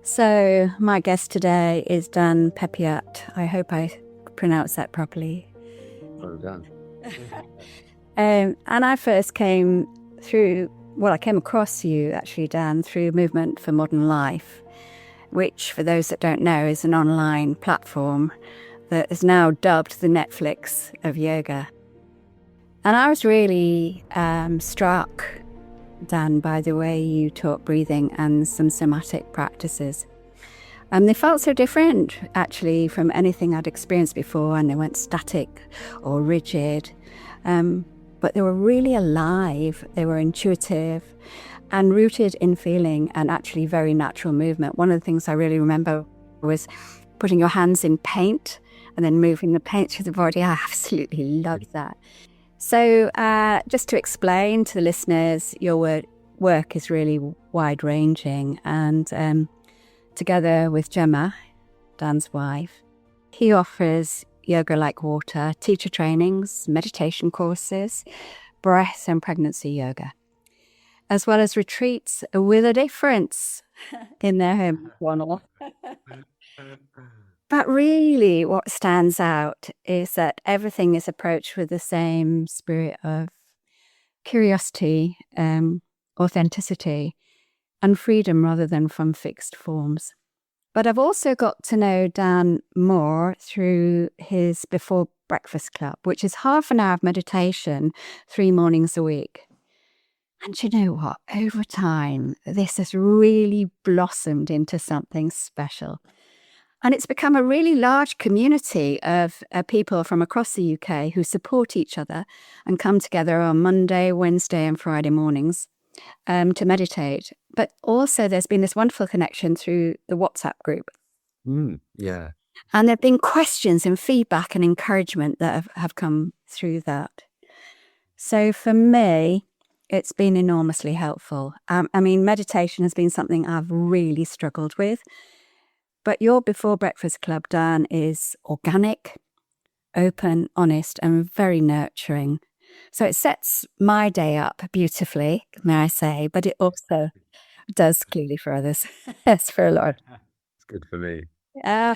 So, my guest today is Dan Peppiatt. I hope I pronounced that properly. Well done. And I first came I came across you actually, Dan, through Movement for Modern Life, which, for those that don't know, is an online platform that is now dubbed the Netflix of yoga. And I was really struck, Dan, by the way you taught breathing and some somatic practices. And they felt so different, actually, from anything I'd experienced before, and they weren't static or rigid. But they were really alive, they were intuitive and rooted in feeling and actually very natural movement. One of the things I really remember was putting your hands in paint and then moving the paint through the body. I absolutely loved that. So just to explain to the listeners, your work is really wide-ranging, and together with Gemma, Dan's wife, he offers yoga like water, teacher trainings, meditation courses, breath and pregnancy yoga, as well as retreats with a difference in their home funnel. But really what stands out is that everything is approached with the same spirit of curiosity, authenticity, and freedom rather than from fixed forms. But I've also got to know Dan more through his Before Breakfast Club, which is half an hour of meditation 3 mornings a week. And you know what? Over time, this has really blossomed into something special. And it's become a really large community of people from across the UK who support each other and come together on Monday, Wednesday, and Friday mornings to meditate. But also there's been this wonderful connection through the WhatsApp group. Yeah. And there have been questions and feedback and encouragement that have come through that. So for me, it's been enormously helpful. Meditation has been something I've really struggled with. But your Before Breakfast Club, Dan, is organic, open, honest, and very nurturing. So it sets my day up beautifully, may I say, but it also does clearly for others. Yes, for a lot. It's good for me. So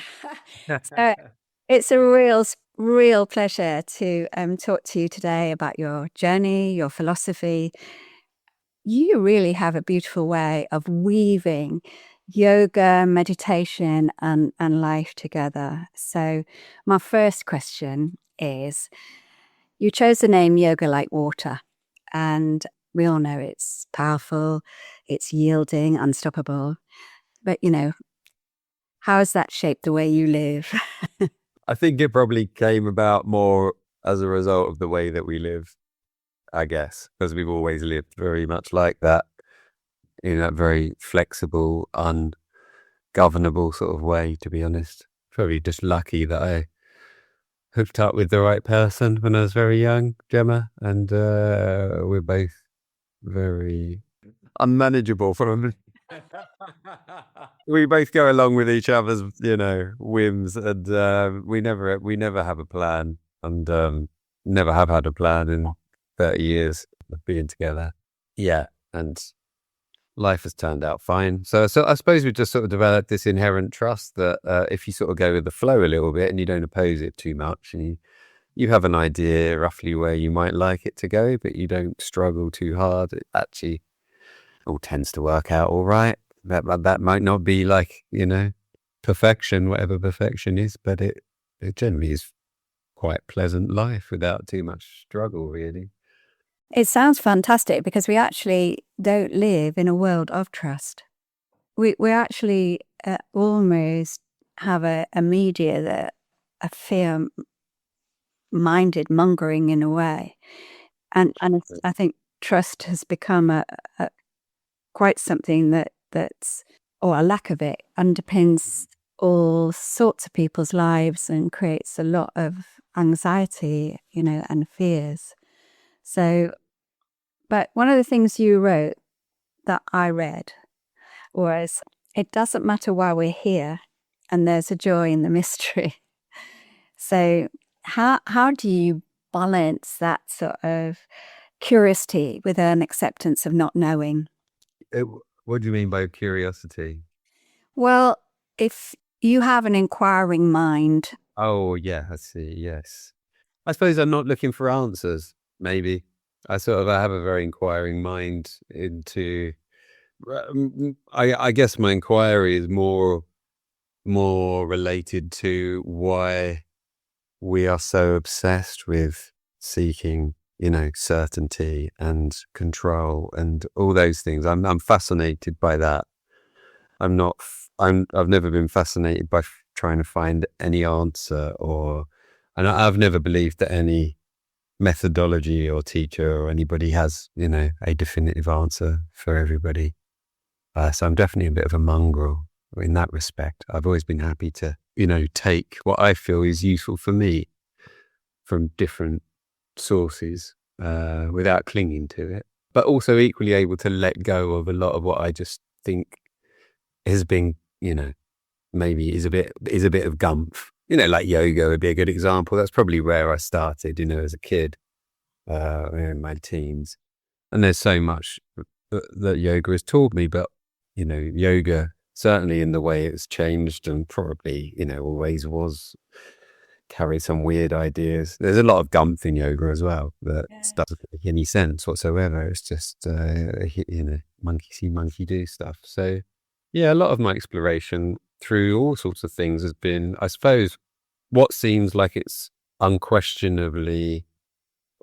it's a real pleasure to talk to you today about your journey, your philosophy. You really have a beautiful way of weaving yoga, meditation, and life together. So my first question is, you chose the name Yoga Like Water, and we all know it's powerful, it's yielding, unstoppable. But, how has that shaped the way you live? I think it probably came about more as a result of the way that we live, I guess, because we've always lived very much like that, in that very flexible, ungovernable sort of way, to be honest. Probably just lucky that I hooked up with the right person when I was very young, Gemma, and we're both very unmanageable from we both go along with each other's, whims, and we never have a plan, and never have had a plan in 30 years of being together. Yeah, and life has turned out fine. So I suppose we just sort of developed this inherent trust that if you sort of go with the flow a little bit and you don't oppose it too much, and you have an idea roughly where you might like it to go, but you don't struggle too hard, it actually all tends to work out all right. That might not be like, perfection, whatever perfection is, but it generally is quite pleasant life without too much struggle, really. It sounds fantastic because we actually don't live in a world of trust. We actually almost have a media that a fear-minded mongering in a way. And I think trust has become a quite something that's, or a lack of it, underpins all sorts of people's lives and creates a lot of anxiety, and fears. So, but one of the things you wrote that I read was, it doesn't matter why we're here, and there's a joy in the mystery. So how do you balance that sort of curiosity with an acceptance of not knowing? What do you mean by curiosity? Well, if you have an inquiring mind. Oh, yeah, I see. Yes. I suppose I'm not looking for answers, maybe. I have a very inquiring mind into, I guess my inquiry is more related to why we are so obsessed with seeking, certainty and control and all those things. I'm fascinated by that. I've never been fascinated by trying to find any answer, and I've never believed that any methodology or teacher or anybody has, a definitive answer for everybody. So I'm definitely a bit of a mongrel in that respect. I've always been happy to, take what I feel is useful for me from different sources, without clinging to it, but also equally able to let go of a lot of what I just think has been, maybe is a bit of gumph. Like yoga would be a good example. That's probably where I started, as a kid, in my teens. And there's so much that yoga has taught me, but, yoga, certainly in the way it's changed and probably, always carried some weird ideas. There's a lot of gumph in yoga as well that doesn't make any sense whatsoever. It's just, monkey see, monkey do stuff. So, yeah, a lot of my exploration through all sorts of things has been, I suppose, what seems like it's unquestionably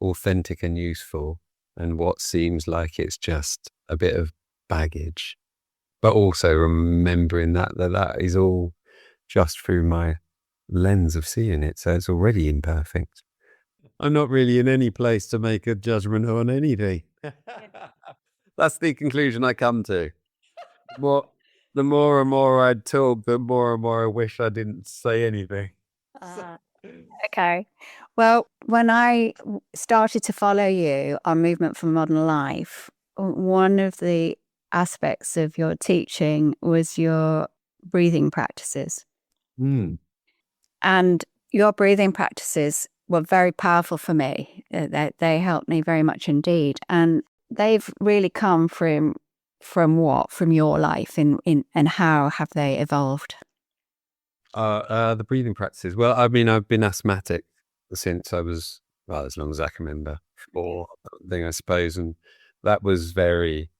authentic and useful, and what seems like it's just a bit of baggage, but also remembering that is all just through my lens of seeing it, so it's already imperfect. I'm not really in any place to make a judgment on anything. That's the conclusion I come to. The more and more I talk, the more and more I wish I didn't say anything. Okay. Well, when I started to follow you on Movement for Modern Life, one of the aspects of your teaching was your breathing practices. And your breathing practices were very powerful for me. They helped me very much indeed. And they've really come from what? From your life, and how have they evolved? The breathing practices. Well, I mean, I've been asthmatic since I was, as long as I can remember, or thing, I suppose. And that was very,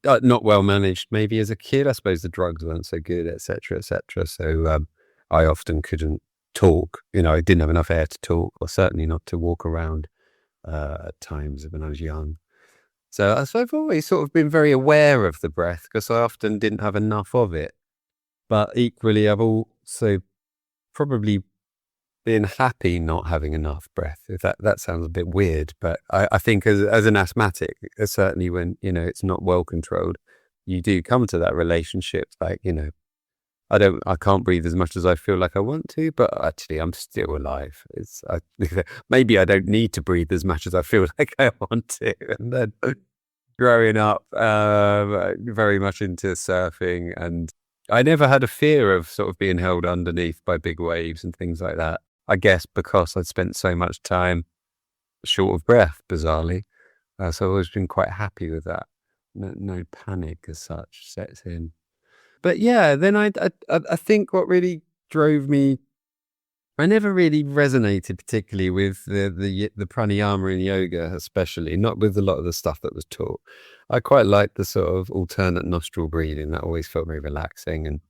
not well managed maybe as a kid. I suppose the drugs weren't so good, etc., etc. So I often couldn't talk. I didn't have enough air to talk, or certainly not to walk around at times when I was young. So I've always sort of been very aware of the breath because I often didn't have enough of it. But equally, I've also probably been happy not having enough breath. If that sounds a bit weird, but I think as an asthmatic, certainly when, it's not well controlled, you do come to that relationship. Like, I can't breathe as much as I feel like I want to, but actually I'm still alive. Maybe I don't need to breathe as much as I feel like I want to. And then growing up, very much into surfing, and I never had a fear of sort of being held underneath by big waves and things like that. I guess because I'd spent so much time short of breath, bizarrely. So I've always been quite happy with that. No panic as such sets in. But yeah, then I think what really drove me, I never really resonated particularly with the pranayama in yoga, especially not with a lot of the stuff that was taught. I quite liked the sort of alternate nostril breathing. That always felt very relaxing and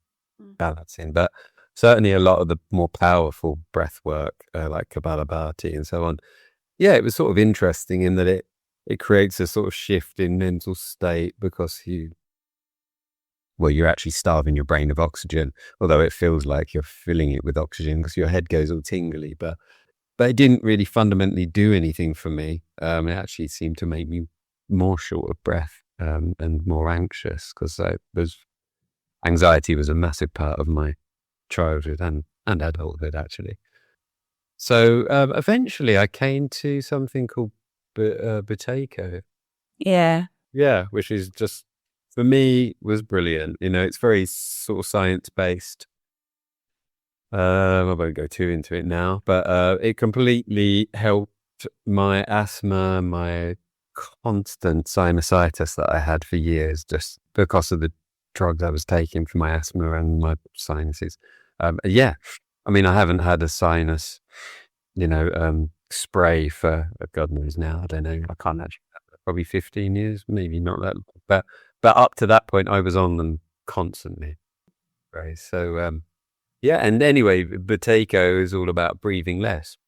balancing. But certainly a lot of the more powerful breath work, like Kapalabhati and so on. Yeah, it was sort of interesting in that it creates a sort of shift in mental state because you're actually starving your brain of oxygen, although it feels like you're filling it with oxygen because your head goes all tingly. But it didn't really fundamentally do anything for me. It actually seemed to make me more short of breath and more anxious because anxiety was a massive part of my childhood and adulthood, actually. So eventually I came to something called Buteyko. Yeah. Yeah, which is just, for me, was brilliant. It's very sort of science-based. I won't go too into it now, but it completely helped my asthma, my constant sinusitis that I had for years, just because of the drugs I was taking for my asthma and my sinuses. Yeah, I mean, I haven't had a sinus, spray for God knows now. I don't know. I can't actually. Probably 15 years, maybe not that long. But up to that point, I was on them constantly. Right. So yeah. And anyway, Boteko is all about breathing less.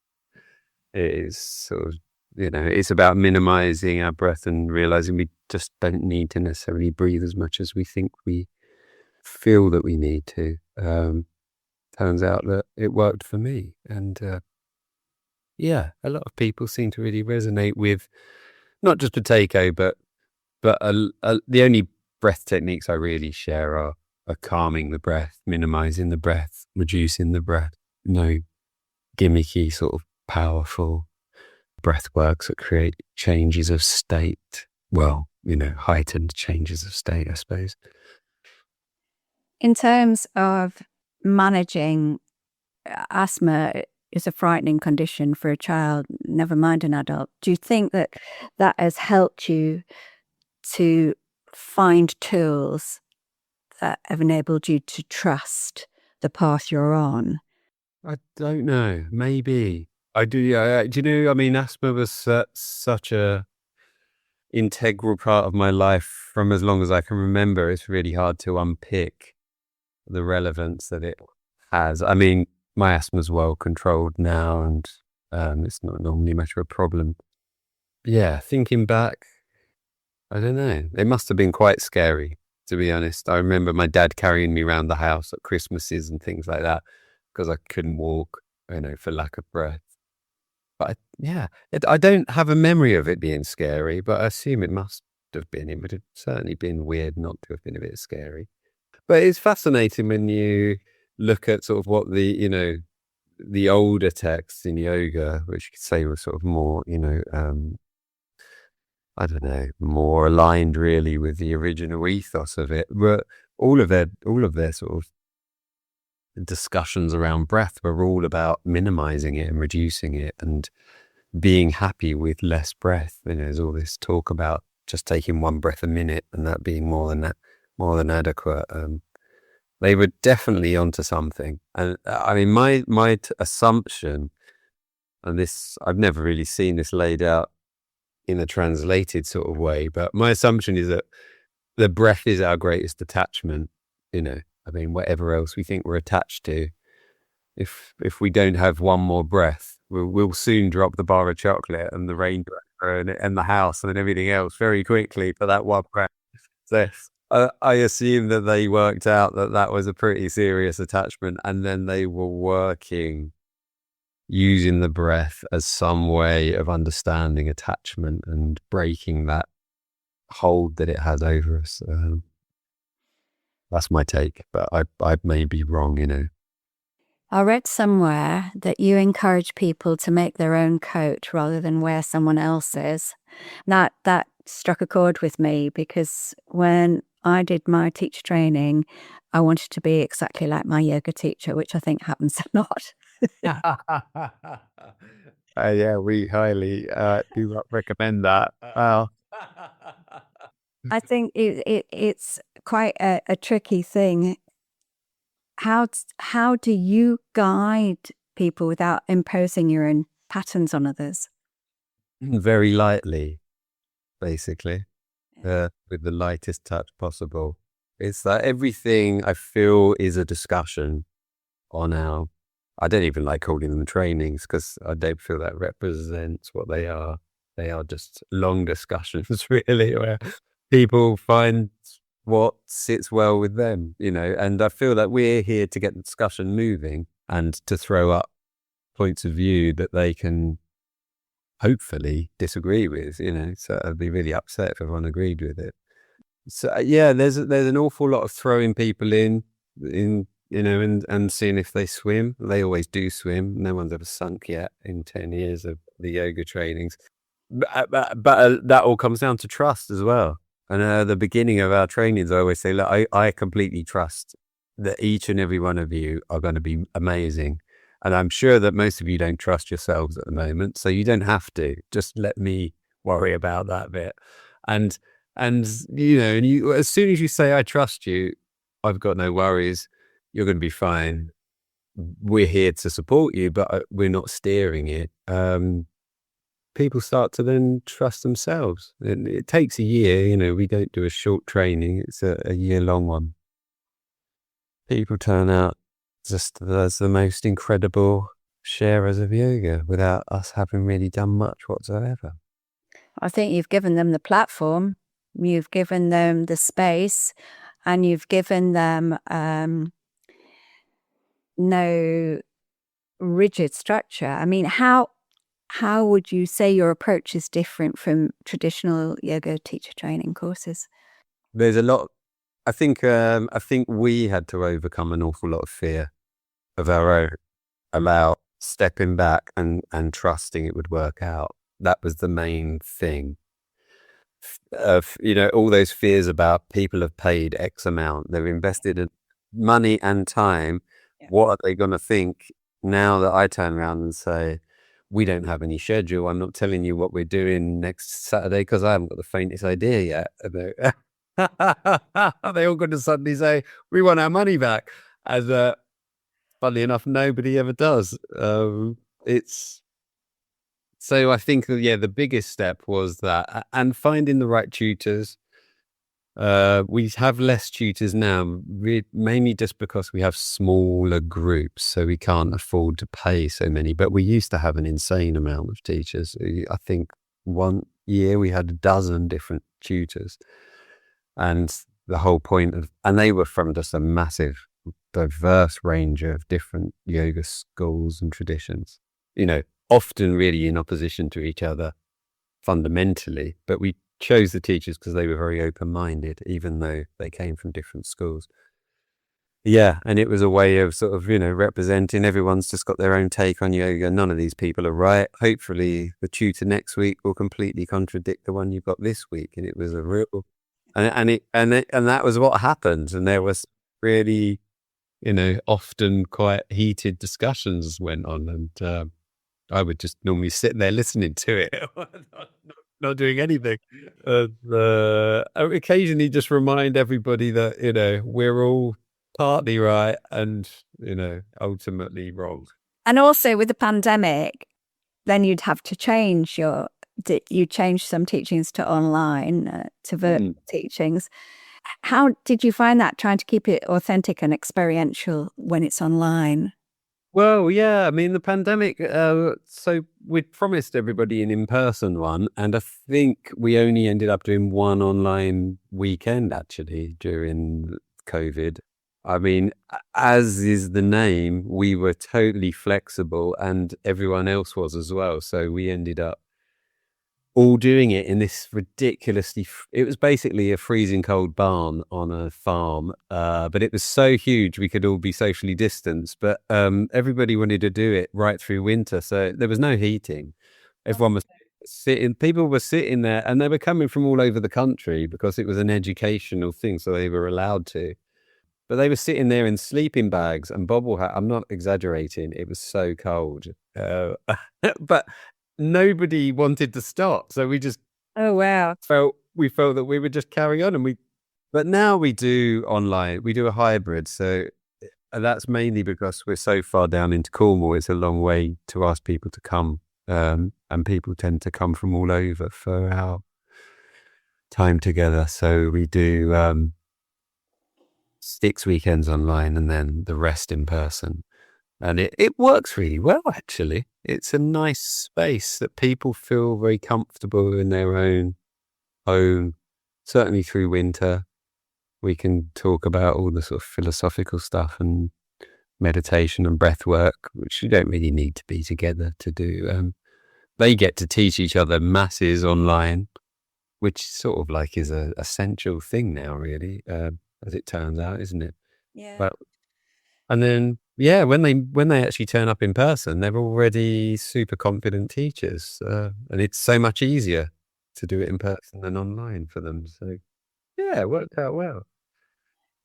It is sort of, it's about minimizing our breath and realizing we just don't need to necessarily breathe as much as we think we feel that we need to. Turns out that it worked for me. And yeah, a lot of people seem to really resonate with not just Boteko, but the only breath techniques I really share are calming the breath, minimizing the breath, reducing the breath. No gimmicky sort of powerful breath works that create changes of state. Well, heightened changes of state, I suppose. In terms of managing asthma, is a frightening condition for a child, never mind an adult. Do you think that has helped you to find tools that have enabled you to trust the path you're on? I don't know. Maybe. I do. Yeah. Do you know, I mean, asthma was such a integral part of my life from as long as I can remember. It's really hard to unpick the relevance that it has. I mean, my asthma's well controlled now, and it's not normally much of a problem. Yeah, thinking back, I don't know. It must have been quite scary, to be honest. I remember my dad carrying me around the house at Christmases and things like that because I couldn't walk, for lack of breath. But I don't have a memory of it being scary, but I assume it must have been. It would have certainly been weird not to have been a bit scary. But it's fascinating when you look at sort of what the older texts in yoga, which you could say were sort of more, I don't know, more aligned really with the original ethos of it. But all of their sort of discussions around breath were all about minimizing it and reducing it and being happy with less breath. There's all this talk about just taking one breath a minute and that being more than adequate. They were definitely onto something. And I mean, my assumption, and this, I've never really seen this laid out in a translated sort of way, but my assumption is that the breath is our greatest attachment. I mean, whatever else we think we're attached to, if we don't have one more breath, we'll soon drop the bar of chocolate and the rain and the house and everything else very quickly for that one breath. So I assume that they worked out that was a pretty serious attachment, and then they were working using the breath as some way of understanding attachment and breaking that hold that it has over us. That's my take, but I may be wrong, I read somewhere that you encourage people to make their own coat rather than wear someone else's. That struck a chord with me because when I did my teacher training, I wanted to be exactly like my yoga teacher, which I think happens a lot. Yeah, we highly do not recommend that. Well, I think it's quite a tricky thing. How do you guide people without imposing your own patterns on others? very lightly, basically, with the lightest touch possible. It's that everything I feel is a discussion on our, I don't even like calling them trainings because I don't feel that represents what they are. They are just long discussions, really, where people find what sits well with them, and I feel that we're here to get the discussion moving and to throw up points of view that they can hopefully disagree with, so I'd be really upset if everyone agreed with it. So yeah, there's an awful lot of throwing people in, and seeing if they swim. They always do swim. No one's ever sunk yet in 10 years of the yoga trainings. But that all comes down to trust as well. And at the beginning of our trainings, I always say, look, I completely trust that each and every one of you are going to be amazing. And I'm sure that most of you don't trust yourselves at the moment. So you don't have to. Just let me worry about that bit. And And, and you, as soon as you say, I trust you, I've got no worries, you're going to be fine. We're here to support you, but we're not steering it. People start to then trust themselves. And it takes a year, we don't do a short training. It's a year-long one. People turn out just as the most incredible sharers of yoga without us having really done much whatsoever. I think you've given them the platform, you've given them the space, and you've given them no rigid structure. I mean, how would you say your approach is different from traditional yoga teacher training courses? There's a lot. I think we had to overcome an awful lot of fear of our own about stepping back and trusting it would work out. That was the main thing. All those fears about people have paid X amount, they've invested in money and time. Yeah. What are they going to think now that I turn around and say, we don't have any schedule, I'm not telling you what we're doing next Saturday because I haven't got the faintest idea yet. They all going to suddenly say, we want our money back. As funnily enough, nobody ever does. So I think, the biggest step was that, and finding the right tutors. We have less tutors now, mainly just because we have smaller groups, so we can't afford to pay so many. But we used to have an insane amount of teachers. I think one year we had 12 different tutors, and the whole point and they were from just a massive, diverse range of different yoga schools and traditions. Often really in opposition to each other fundamentally, but we chose the teachers because they were very open-minded, even though they came from different schools. Yeah, and it was a way of sort of, representing everyone's just got their own take on yoga. None of these people are right. Hopefully the tutor next week will completely contradict the one you've got this week. And it was a real, and that was what happened. And there was really, often quite heated discussions went on, and I would just normally sit there listening to it, not doing anything. Occasionally just remind everybody that, we're all partly right and, ultimately wrong. And also with the pandemic, then you'd have to change you change some teachings to online, to virtual teachings. How did you find that, trying to keep it authentic and experiential when it's online? Well, yeah, I mean, the pandemic, so we'd promised everybody an in-person one, and I think we only ended up doing one online weekend, actually, during COVID. I mean, as is the name, we were totally flexible, and everyone else was as well. So we ended up all doing it in this ridiculously, it was basically a freezing cold barn on a farm, but it was so huge we could all be socially distanced, but everybody wanted to do it right through winter, so there was no heating. Everyone was people were sitting there, and they were coming from all over the country because it was an educational thing, so they were allowed to, but they were sitting there in sleeping bags and bobble hat. I'm not exaggerating, it was so cold. But nobody wanted to stop, so we just felt that we would just carry on, but now we do online, we do a hybrid, so that's mainly because we're so far down into Cornwall. It's a long way to ask people to come, and people tend to come from all over for our time together, so we do 6 weekends online and then the rest in person. And it works really well, actually. It's a nice space that people feel very comfortable in their own home. Certainly through winter, we can talk about all the sort of philosophical stuff and meditation and breath work, which you don't really need to be together to do. They get to teach each other masses online, which sort of like is a essential thing now, really, as it turns out, isn't it? Yeah. But, and then, yeah, when they actually turn up in person, they're already super confident teachers, and it's so much easier to do it in person than online for them. So, yeah, it worked out well.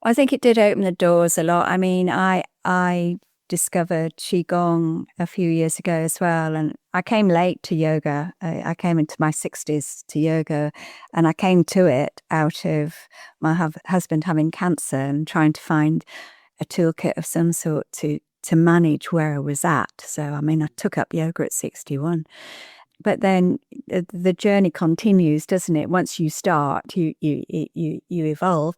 I think it did open the doors a lot. I mean, I discovered Qigong a few years ago as well, and I came late to yoga. I came into my 60s to yoga, and I came to it out of my husband having cancer and trying to find a toolkit of some sort to manage where I was at. So, I mean, I took up yoga at 61. But then the journey continues, doesn't it? Once you start, you evolve.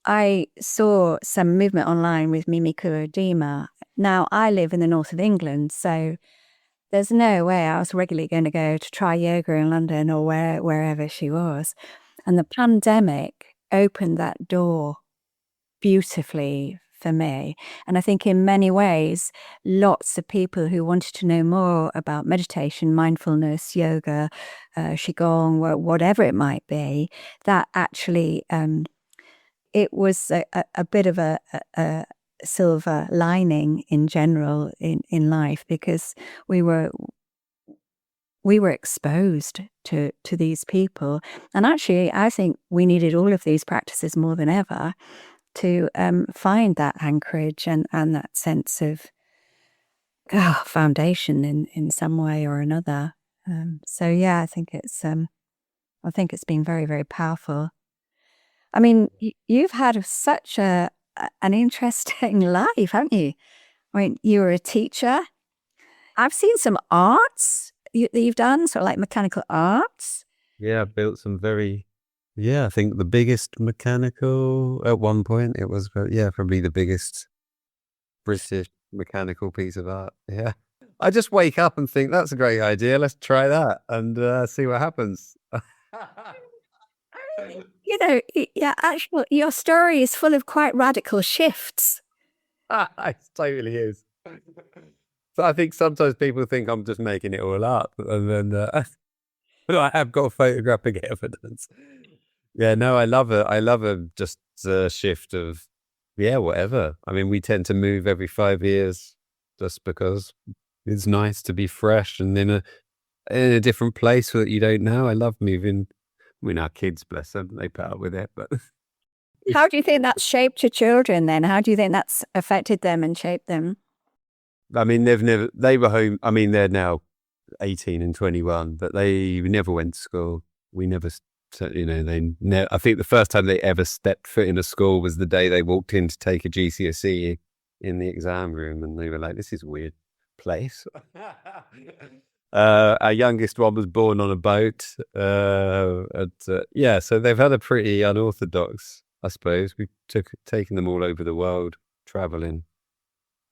I saw some movement online with Mimi Kurodima. Now, I live in the north of England, so there's no way I was regularly going to go to try yoga in London or wherever she was. And the pandemic opened that door beautifully for me. And I think in many ways, lots of people who wanted to know more about meditation, mindfulness, yoga, qigong, whatever it might be, that actually it was a bit of a silver lining in general in life, because we were exposed to these people. And actually, I think we needed all of these practices more than ever to find that anchorage and that sense of foundation in some way or another. So yeah, I think it's been very, very powerful. I mean, you've had such an interesting life, haven't you? I mean, you were a teacher. I've seen some arts that you've done, sort of like mechanical arts. Yeah, I built some I think the biggest mechanical at one point. It was, probably the biggest British mechanical piece of art. Yeah. I just wake up and think that's a great idea. Let's try that and see what happens. You know, yeah, actually, your story is full of quite radical shifts. It totally is. So I think sometimes people think I'm just making it all up, and then but I have got photographic evidence. Yeah, no, I love it. I love just a shift of, whatever. I mean, we tend to move every 5 years just because it's nice to be fresh and in a different place that you don't know. I love moving. I mean, our kids, bless them, they put up with it. But How do you think that's shaped your children then? How do you think that's affected them and shaped them? I mean, they were home. I mean, they're now 18 and 21, but they never went to school. We never, I think the first time they ever stepped foot in a school was the day they walked in to take a GCSE in the exam room, and they were like, "This is a weird place." Our youngest one was born on a boat. So they've had a pretty unorthodox, I suppose. We've taken them all over the world, traveling,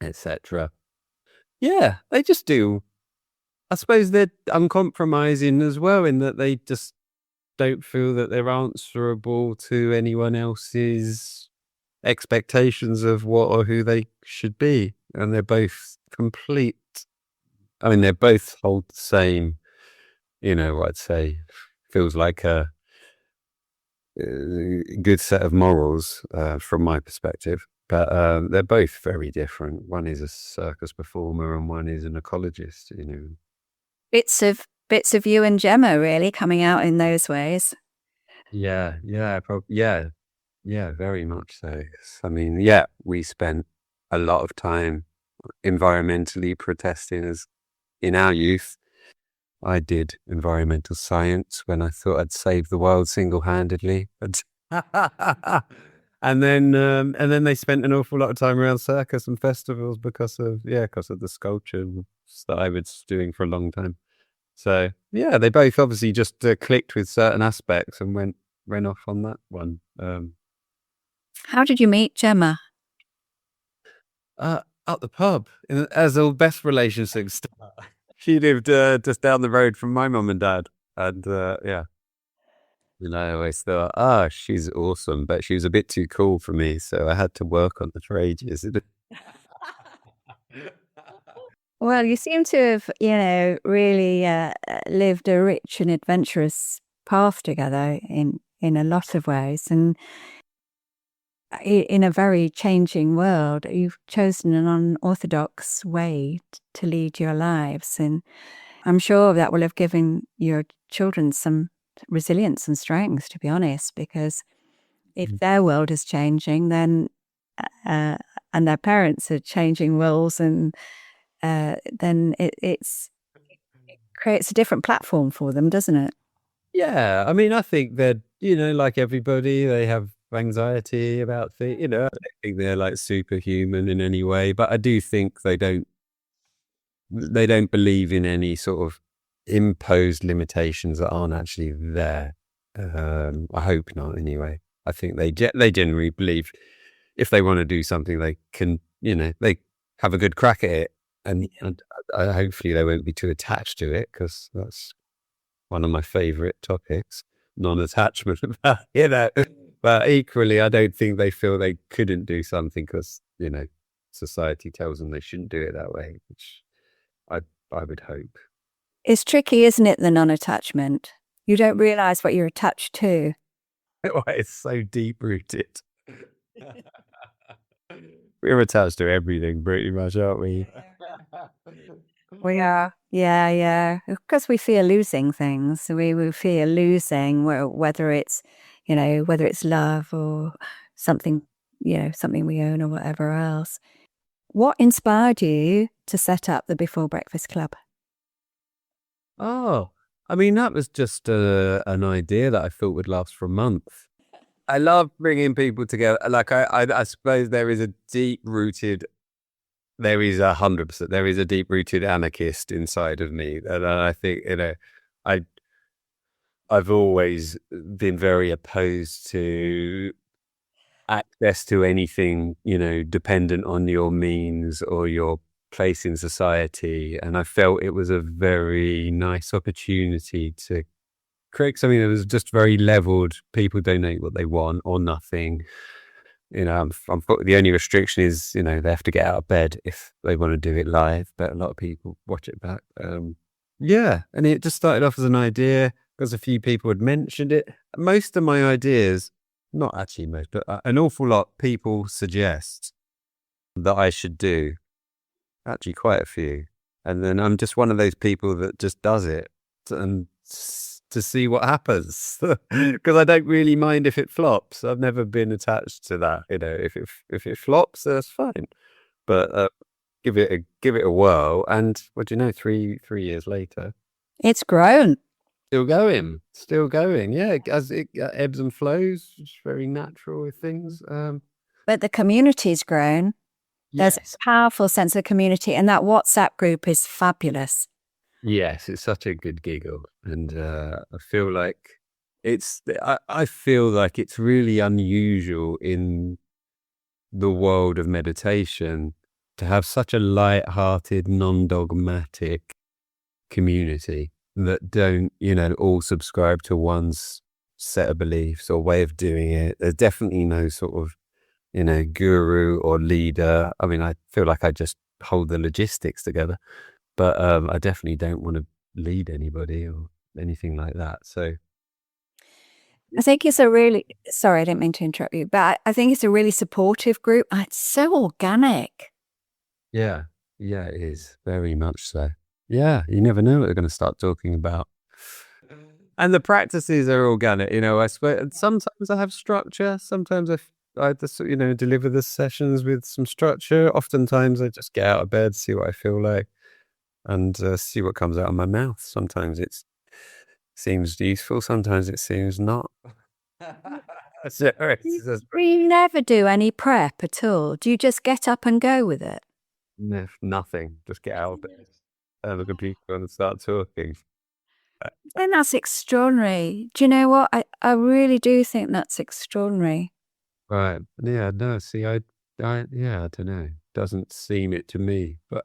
etc. Yeah, they just do. I suppose they're uncompromising as well, in that they just don't feel that they're answerable to anyone else's expectations of what or who they should be. And they're both they both hold the same, what I'd say feels like a good set of morals from my perspective. But they're both very different. One is a circus performer and one is an ecologist, Bits of you and Gemma really coming out in those ways. Yeah, very much so. I mean, we spent a lot of time environmentally protesting as in our youth. I did environmental science when I thought I'd save the world single-handedly. And then they spent an awful lot of time around circus and festivals because of the sculpture that I was doing for a long time. So they both obviously just clicked with certain aspects and went off on that one. How did you meet Gemma? At the pub, as all best relationships start. She lived just down the road from my mum and dad, and I always thought, she's awesome, but she was a bit too cool for me, so I had to work on it for ages. Well, you seem to have, really lived a rich and adventurous path together in a lot of ways, and in a very changing world. You've chosen an unorthodox way to lead your lives, and I'm sure that will have given your children some resilience and strength, to be honest, because if their world is changing, then and their parents are changing roles, and then it's creates a different platform for them, doesn't it? Yeah, I mean, I think that, like everybody, they have anxiety about things. I don't think they're like superhuman in any way, but I do think they don't believe in any sort of imposed limitations that aren't actually there. I hope not. Anyway, I think they generally believe if they want to do something, they can. They have a good crack at it, and hopefully they won't be too attached to it, because that's one of my favorite topics, non-attachment. But equally, I don't think they feel they couldn't do something because society tells them they shouldn't do it that way, which I would hope. It's tricky, isn't it, the non-attachment? You don't realise what you're attached to. It's so deep-rooted. We're attached to everything pretty much, aren't we? We are. Yeah. Because we fear losing things. We fear losing, whether it's, whether it's love or something, something we own or whatever else. What inspired you to set up the Before Breakfast Club? Oh, I mean, that was just an idea that I thought would last for a month. I love bringing people together. Like, I suppose there is 100%, there is a deep-rooted anarchist inside of me. And I think, I've always been very opposed to access to anything, dependent on your means or your place in society. And I felt it was a very nice opportunity to create something that was just very leveled. People donate what they want or nothing. The only restriction is, they have to get out of bed if they want to do it live, but a lot of people watch it back. Yeah. And it just started off as an idea because a few people had mentioned it. Most of my ideas, not actually most, but an awful lot people suggest that I should do. Actually, quite a few. And then I'm just one of those people that just does it and to see what happens, because I don't really mind if it flops. I've never been attached to that. If it flops, that's fine. But give it a whirl, and what do you know? 3 years later, it's grown. Still going. Yeah, as it ebbs and flows. It's very natural with things. But the community's grown. There's Yes. a powerful sense of community, and that WhatsApp group is fabulous. Yes, it's such a good giggle, and I feel like I feel like it's really unusual in the world of meditation to have such a light-hearted, non-dogmatic community that don't, all subscribe to one's set of beliefs or way of doing it. There's definitely no sort of, guru or leader. I mean, I feel like I just hold the logistics together, but I definitely don't want to lead anybody or anything like that. So I think it's sorry, I didn't mean to interrupt you, but I think it's a really supportive group. It's so organic. yeah, it is very much so. Yeah, you never know what they're going to start talking about. And the practices are organic, I swear. And sometimes I have structure. Sometimes I just, deliver the sessions with some structure. Oftentimes I just get out of bed, see what I feel like, and see what comes out of my mouth. Sometimes it seems useful. Sometimes it seems not. You never do any prep at all. Do you just get up and go with it? Nothing. Just get out of bed, have a computer and start talking. And that's extraordinary. Do you know what? I really do think that's extraordinary. Right. Yeah. No. See, I don't know. Doesn't seem it to me, but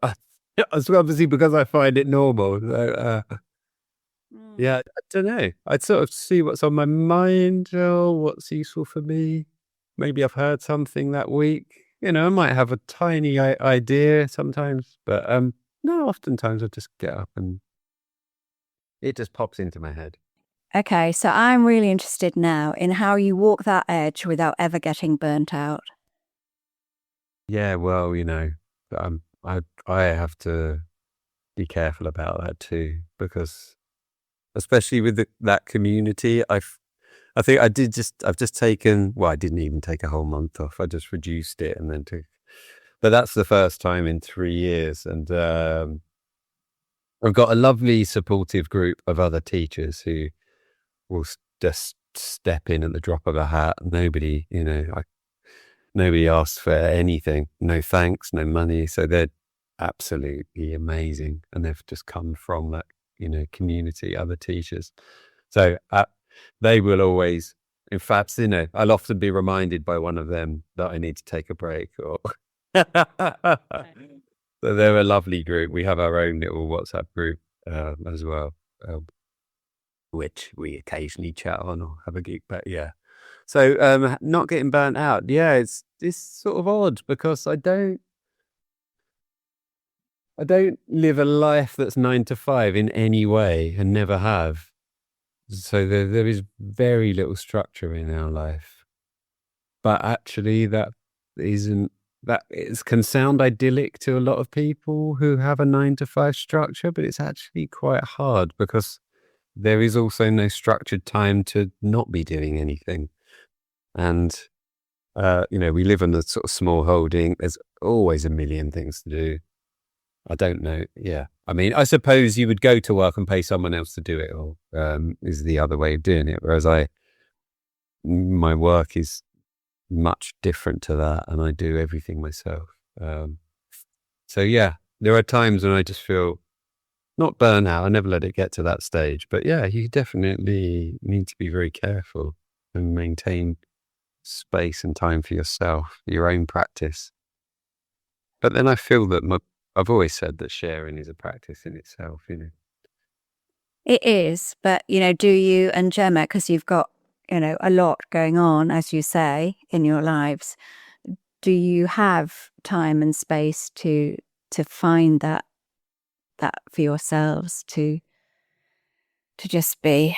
it's obviously because I find it normal. So, yeah, I don't know. I'd sort of see what's on my mind or what's useful for me. Maybe I've heard something that week. I might have a tiny idea sometimes, but no, oftentimes I just get up and it just pops into my head. Okay, so I'm really interested now in how you walk that edge without ever getting burnt out. Yeah, well, I have to be careful about that too, because especially with that community, I think I've just taken, well, I didn't even take a whole month off. I just reduced it and then but that's the first time in 3 years. And I've got a lovely supportive group of other teachers who will just step in at the drop of a hat. Nobody, nobody asks for anything, no thanks, no money. So they're absolutely amazing. And they've just come from that, community, other teachers. So they will always, in fact, I'll often be reminded by one of them that I need to take a break or. So they're a lovely group. We have our own little WhatsApp group as well, which we occasionally chat on or have a geek. But yeah, so not getting burnt out. Yeah, it's sort of odd because I don't live a life that's 9 to 5 in any way and never have. So there is very little structure in our life, but actually that can sound idyllic to a lot of people who have a 9 to 5 structure, but it's actually quite hard because there is also no structured time to not be doing anything. And, we live in a sort of small holding. There's always a million things to do. I don't know. Yeah. I mean, I suppose you would go to work and pay someone else to do it all, is the other way of doing it. Whereas my work is much different to that and I do everything myself. So yeah, there are times when I just feel not burnout. I never let it get to that stage, but yeah, you definitely need to be very careful and maintain space and time for yourself, your own practice. But then I feel that I've always said that sharing is a practice in itself, It is, but do you and Gemma, because you've got a lot going on, as you say, in your lives, do you have time and space to find that for yourselves to just be?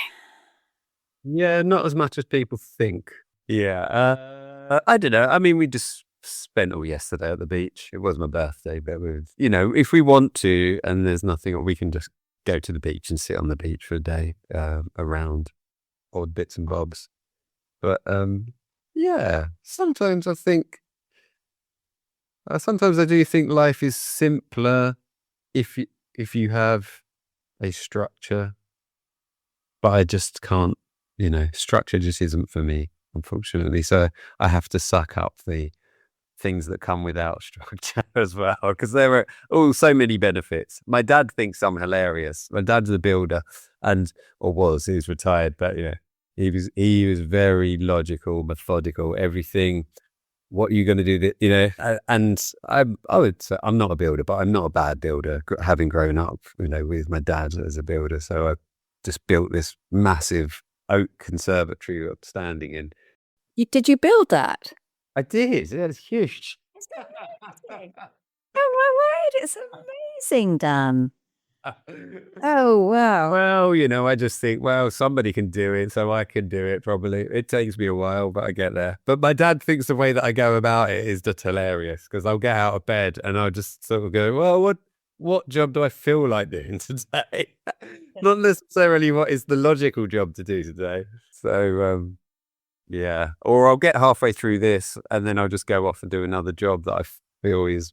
Yeah, not as much as people think. Yeah, I don't know. I mean, we just spent all yesterday at the beach. It was my birthday, but if we want to, and there's nothing, we can just go to the beach and sit on the beach for a day around odd bits and bobs. But yeah, sometimes I do think life is simpler if you have a structure, but I just can't. Structure just isn't for me, unfortunately. So I have to suck up the things that come without structure as well, because there are so many benefits. My dad thinks I'm hilarious. My dad's a builder, he's retired, but he was very logical, methodical, everything. What are you going to do? And I would say I'm not a builder, but I'm not a bad builder, having grown up, with my dad as a builder. So I just built this massive oak conservatory up standing in. Did you build that? I did. Yeah, it's huge. It's amazing. Oh my word, it's amazing, Dan. Oh wow. Well, I just think, somebody can do it, so I can do it probably. It takes me a while, but I get there. But my dad thinks the way that I go about it is just hilarious, because I'll get out of bed and I'll just sort of go, well, what job do I feel like doing today? Not necessarily what is the logical job to do today. So, yeah. Or I'll get halfway through this and then I'll just go off and do another job that I feel is,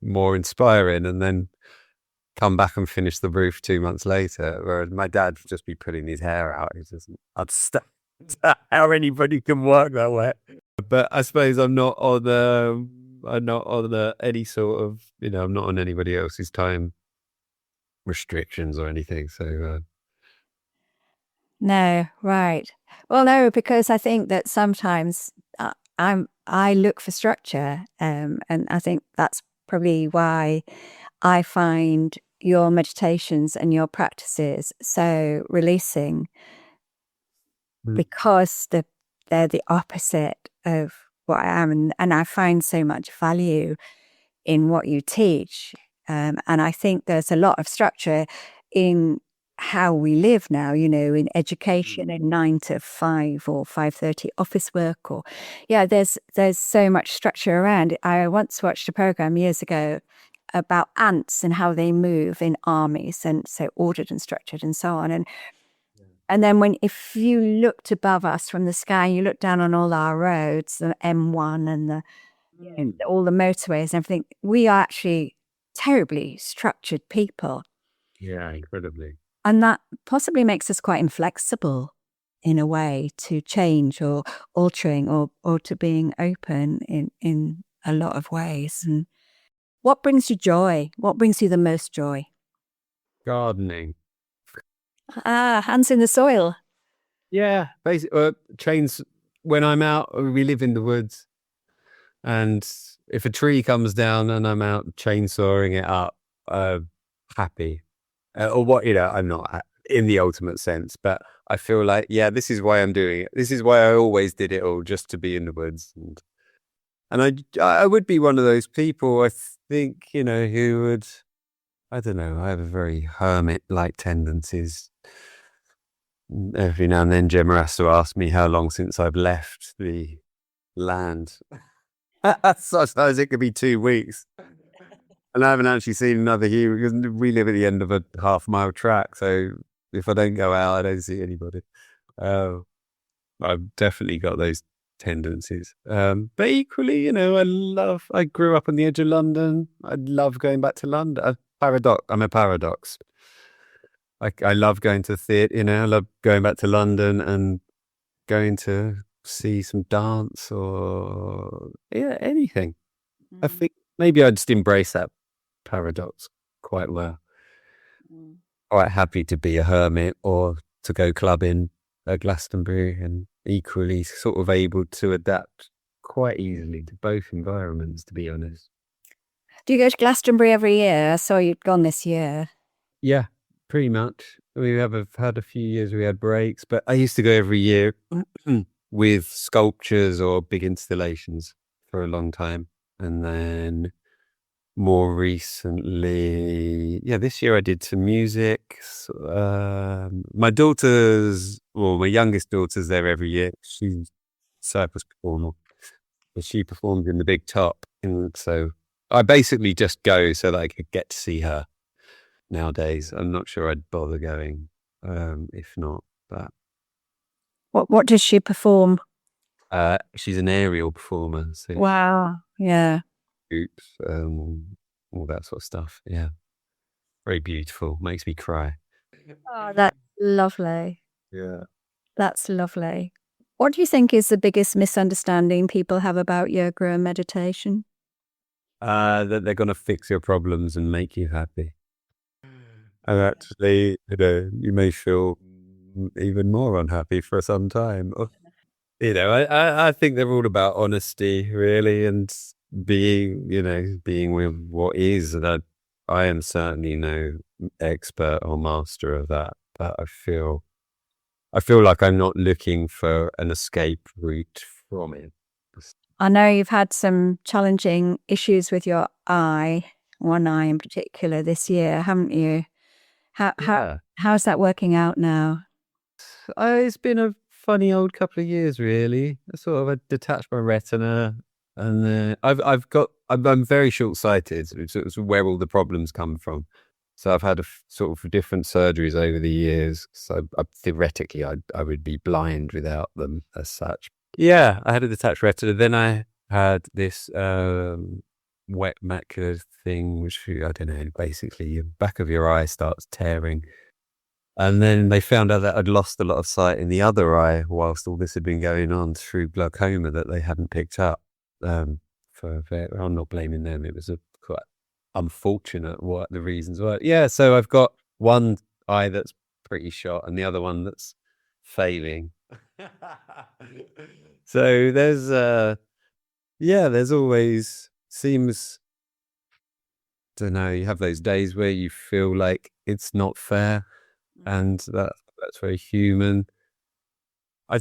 more inspiring, and then come back and finish the roof 2 months later. Whereas my dad would just be putting his hair out. He doesn't understand how anybody can work that way. But I suppose I'm not on any sort of, I'm not on anybody else's time restrictions or anything. So No, right. Well, no, because I think that sometimes I look for structure, and I think that's probably why I find your meditations and your practices so releasing, because they're the opposite of what I am, and I find so much value in what you teach. And I think there's a lot of structure in how we live now, in education, in 9 to 5 or 5:30 office work, or there's so much structure around. I once watched a program years ago about ants and how they move in armies, and so ordered and structured and so on. And then if you looked above us from the sky, you look down on all our roads, the M1 and all the motorways and everything, we are actually terribly structured people. Yeah, incredibly. And that possibly makes us quite inflexible in a way to change or altering or to being open in a lot of ways. And what brings you joy? What brings you the most joy? Gardening. Ah, hands in the soil. Yeah, basically, chains. When I'm out, we live in the woods, and if a tree comes down and I'm out chainsawing it up, happy. Or what, I'm not in the ultimate sense, but I feel like, yeah, this is why I'm doing it. This is why I always did it all, just to be in the woods. And I would be one of those people, I think, who would, I don't know, I have a very hermit-like tendencies. Every now and then, Gemma has to ask me how long since I've left the land. Sometimes it could be 2 weeks. And I haven't actually seen another human because we live at the end of a half-mile track. So if I don't go out, I don't see anybody. I've definitely got those tendencies. But equally, I grew up on the edge of London. I love going back to London. I'm a paradox. I love going to the theatre, I love going back to London and going to see some dance or anything. I think maybe I'd just embrace that paradox quite well. Quite happy to be a hermit or to go clubbing at Glastonbury, and equally sort of able to adapt quite easily to both environments, to be honest. Do you go to Glastonbury every year? I saw you'd gone this year. Yeah, pretty much. We have had a few years we had breaks, but I used to go every year with sculptures or big installations for a long time. And then more recently, this year I did some music. My youngest daughter's there every year. She's a circus performer, but she performed in the Big Top. And so I basically just go so that I could get to see her. Nowadays, I'm not sure I'd bother going, if not. But What does she perform? she's an aerial performer. So Wow. Yeah. oops, all that sort of stuff. Yeah, very beautiful. Makes me cry. Oh, that's lovely. Yeah. That's lovely. What do you think is the biggest misunderstanding people have about yoga and meditation? That they're going to fix your problems and make you happy. And actually, you may feel even more unhappy for some time. I think they're all about honesty, really, and being with what is. And I am certainly no expert or master of that, but I feel like I'm not looking for an escape route from it. I know you've had some challenging issues with your eye, one eye in particular this year, haven't you? How's that working out now? It's been a funny old couple of years, really. I detached my retina, and I'm very short sighted, which is where all the problems come from. So I've had sort of different surgeries over the years. So theoretically, I would be blind without them as such. Yeah, I had a detached retina. Then I had this wet macular thing, which I don't know. Basically, the back of your eye starts tearing. And then they found out that I'd lost a lot of sight in the other eye whilst all this had been going on through glaucoma that they hadn't picked up. I'm not blaming them. It was quite unfortunate what the reasons were. Yeah, so I've got one eye that's pretty shot and the other one that's failing. So there's always seems, don't know, you have those days where you feel like it's not fair. And that's very human. I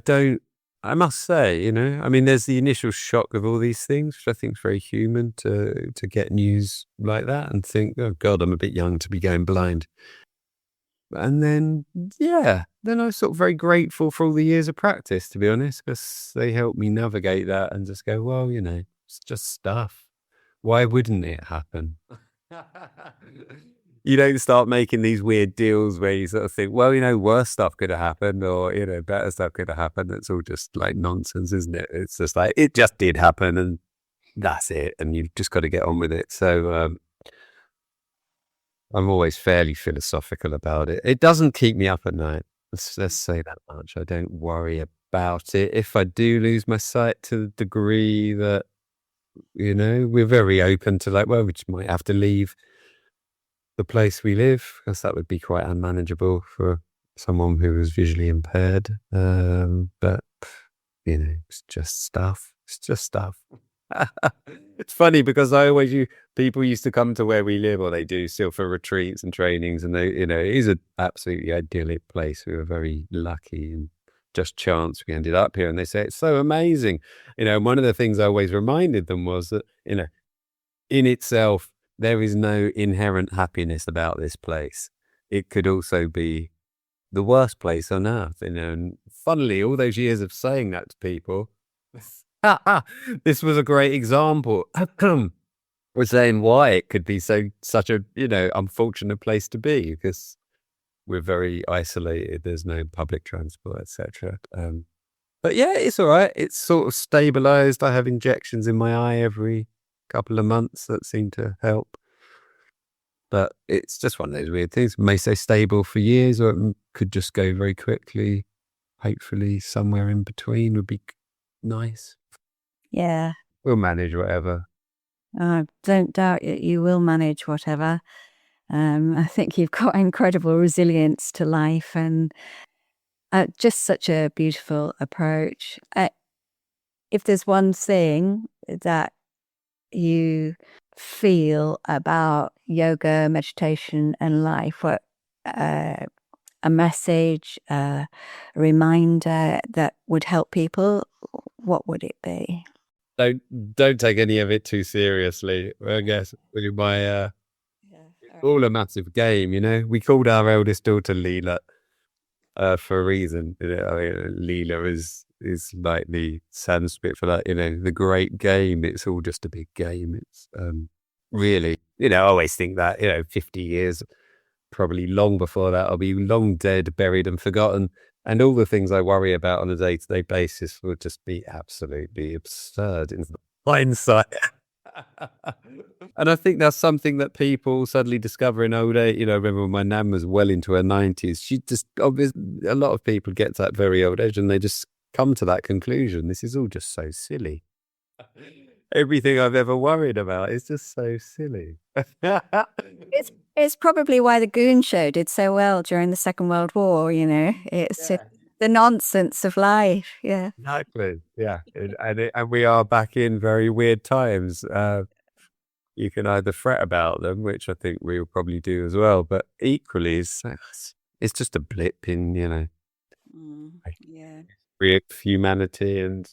must say, there's the initial shock of all these things, which I think is very human to get news like that and think, oh God, I'm a bit young to be going blind. And then, then I was sort of very grateful for all the years of practice, to be honest, because they helped me navigate that and just go, well, it's just stuff. Why wouldn't it happen? You don't start making these weird deals where you sort of think, well, worse stuff could have happened or, better stuff could have happened. It's all just like nonsense, isn't it? It's just like, it just did happen and that's it. And you've just got to get on with it. So, I'm always fairly philosophical about it. It doesn't keep me up at night. Let's say that much. I don't worry about it. If I do lose my sight to the degree that, we're very open to like, well, we just might have to leave the place we live because that would be quite unmanageable for someone who was visually impaired. But, it's just stuff. It's just stuff. It's funny because people used to come to where we live, or they do still, for retreats and trainings, and they, it is an absolutely idyllic place. We were very lucky, and just chance we ended up here. And they say it's so amazing, and one of the things I always reminded them was that, in itself, there is no inherent happiness about this place. It could also be the worst place on earth, and funnily, all those years of saying that to people, this was a great example. We're saying why it could be such a, unfortunate place to be, because we're very isolated. There's no public transport, etc. But yeah, it's all right. It's sort of stabilized. I have injections in my eye every couple of months that seem to help. But it's just one of those weird things. It may stay stable for years, or it could just go very quickly. Hopefully somewhere in between would be nice. Yeah. We'll manage whatever. I don't doubt you will manage whatever. I think you've got incredible resilience to life, and just such a beautiful approach. If there's one thing that you feel about yoga, meditation, and life, what a message, a reminder that would help people, what would it be? Don't take any of it too seriously. I guess my all a massive game. We called our eldest daughter Leela for a reason. Leela is like the Sanskrit for that. The great game. It's all just a big game. It's really, I always think that 50 years, probably long before that, I'll be long dead, buried, and forgotten. And all the things I worry about on a day-to-day basis will just be absolutely absurd in hindsight. And I think that's something that people suddenly discover in old age. I remember when my nan was well into her 90s, a lot of people get to that very old age and they just come to that conclusion. This is all just so silly. Everything I've ever worried about is just so silly. It's probably why the Goon Show did so well during the Second World War. It's just the nonsense of life. Yeah, exactly. Yeah, and we are back in very weird times. You can either fret about them, which I think we'll probably do as well, but equally, it's just a blip in humanity. And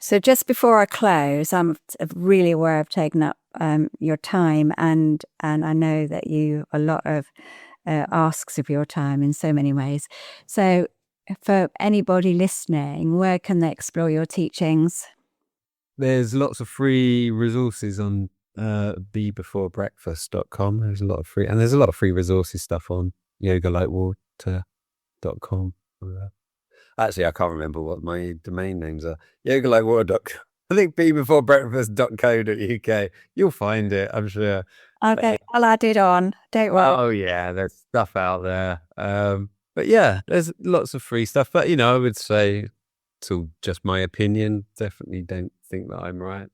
so just before I close, I'm really aware I've taken up your time, and I know that you a lot of asks of your time in so many ways. So for anybody listening, where can they explore your teachings? There's lots of free resources on bebeforebreakfast.com. There's a lot of free resources stuff on yogalightwater.com. Actually, I can't remember what my domain names are. yogalightwater.com. I think bebeforebreakfast.co.uk. You'll find it, I'm sure. Okay, I'll add it on. Don't worry. Oh yeah, there's stuff out there. But yeah, there's lots of free stuff. But I would say it's all just my opinion. Definitely don't think that I'm right.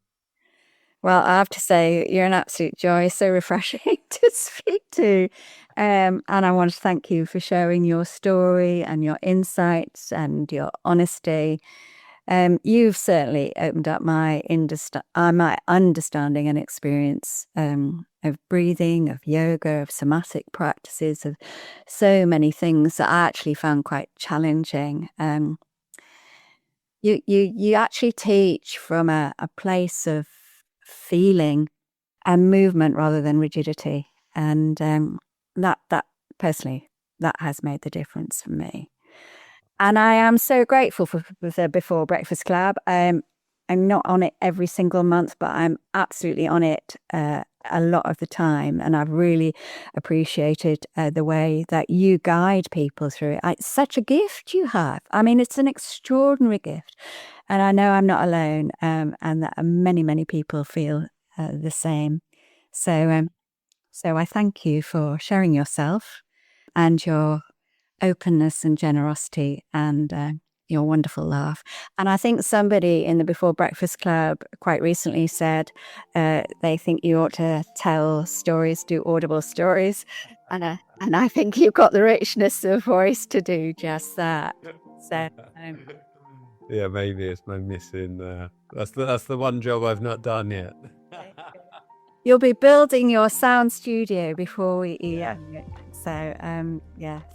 Well, I have to say, you're an absolute joy. So refreshing to speak to. And I want to thank you for sharing your story and your insights and your honesty. You've certainly opened up my understanding and experience of breathing, of yoga, of somatic practices, of so many things that I actually found quite challenging. You actually teach from a place of feeling and movement rather than rigidity, and that personally, that has made the difference for me. And I am so grateful for the Before Breakfast Club. I'm not on it every single month, but I'm absolutely on it a lot of the time. And I've really appreciated the way that you guide people through it. It's such a gift you have. I mean, it's an extraordinary gift. And I know I'm not alone, and that many, many people feel the same. So So I thank you for sharing yourself and your openness and generosity and your wonderful laugh. And I think somebody in the Before Breakfast Club quite recently said they think you ought to tell stories, do audible stories. And I think you've got the richness of voice to do just that. So yeah, maybe it's my missing. That's the one job I've not done yet. you'll be building your sound studio before we eat. So,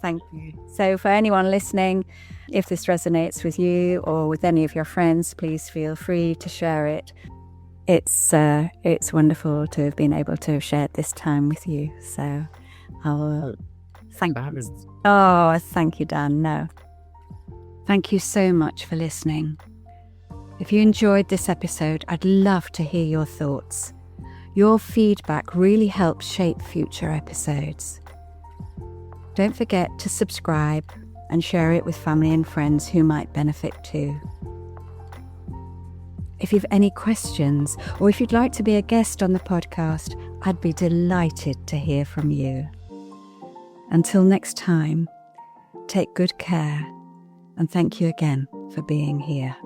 thank you. So for anyone listening, if this resonates with you or with any of your friends, please feel free to share it. It's wonderful to have been able to have shared this time with you. So I'll thank you. Oh, thank you, Dan. No. Thank you so much for listening. If you enjoyed this episode, I'd love to hear your thoughts. Your feedback really helps shape future episodes. Don't forget to subscribe and share it with family and friends who might benefit too. If you've any questions or if you'd like to be a guest on the podcast, I'd be delighted to hear from you. Until next time, take good care and thank you again for being here.